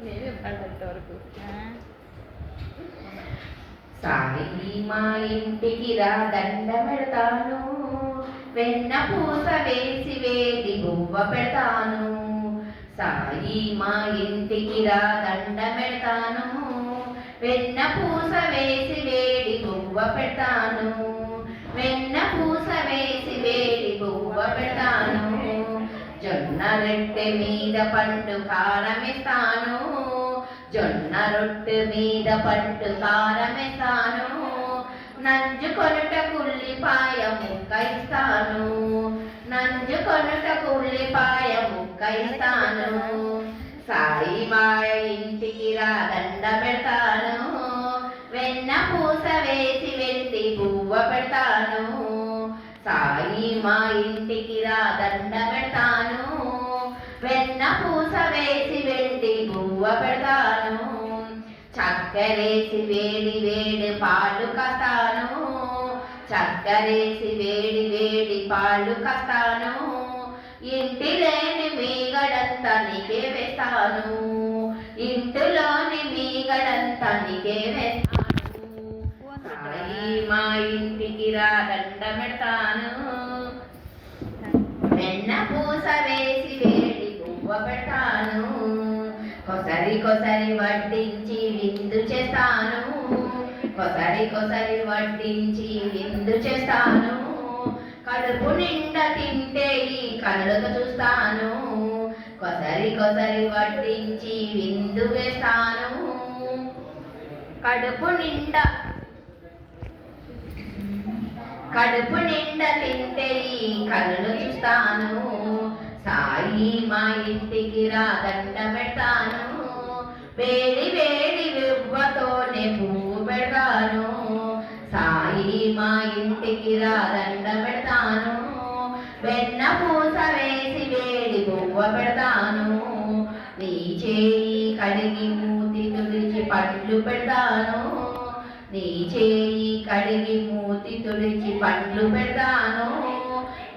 నేనే పండంత వరకు సాయి మా ఇంటికి రా దండ పెడతాను, వెన్న పూస వేసి వేడి గువ్వ పెడతాను. సాయి మా ఇంటికి రా దండ పెడతాను, వెన్న పూస వేసి వేడి గువ్వ పెడతాను. వెన్న పూస వేసి వేడి గువ్వ పెడతాను. జొన్న రొట్టె మీద పండు కారమిస్తాను, జొన్న రొట్టె మీద పండు కారమిస్తాను. నంజుకొనుట కుల్లిపాయ ముక్క ఇస్తాను, నంజుకొనుట కుల్లిపాయ ముక్క ఇస్తాను. సాయి మా ఇంటికి రా దండ పెడతాను, వెన్న పూస వేసి వెండి పువ్వ పెడతాను. సాయి మా ఇంటికి రా దండ పెడతాను, వెన్న పూస వేసి వెండి పువ్వ పెడతాను. చక్కరేసి వేడి వేడి పాలు కస్తాను, చక్కరేసి వేడి వేడి పాలు కస్తాను. ఇంటి లేని మీగడంతా నీకే వేస్తాను, ఇంటిలోని మీగడంతా నీకే వేస్తాను. సాయి మా ఇంటికి రా దండ పెడతాను, వెన్న పూస వేసి వేడి పువ్వ పెడతాను. కొసరి కొసరి వడ్డించి విందు చేస్తాను, కొసరి కొసరి వడ్డించి విందు చేస్తాను. కడుపు నిండా తింటే ఈ కళ్ళతో చూస్తాను, కొసరి కొసరి వడ్డించి విందు వేస్తాను. కడుపు నిండా తింటే ఈ కళ్ళు చూస్తాను. సాయి మా ఇంటికి రా దండ పెడతాను, వేడి వేడి వివ్వతోనే పువ్వు పెడతాను. సాయి మా ఇంటికి రా దండ పెడతాను, వెన్న పూస వేసి వేడి పువ్వ పెడతాను. నీ చేయి కడిగి మూతి తుడిచి పండ్లు పెడతాను, నీ చేయి కడిగి మూతి తుడిచి పండ్లు పెడతాను.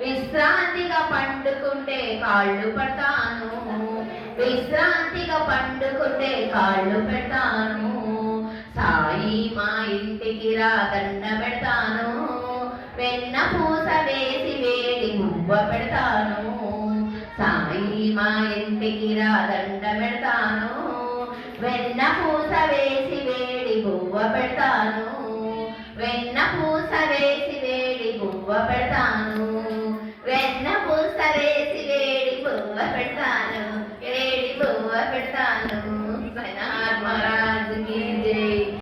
విశ్రాంతిగా పండుకుంటే కాళ్ళు పెడతాను, విశ్రాంతిగా పండుకుంటే కాళ్ళు పెడతాను. సాయి మా ఇంటికి రా దండ పెడతాను, వెన్న పూస వేసి వేడి పువ్వ పెడతాను. సాయి మా ఇంటికి రా దండ పెడతాను, వెన్న పూస వేసి వేడి పువ్వ పెడతాను.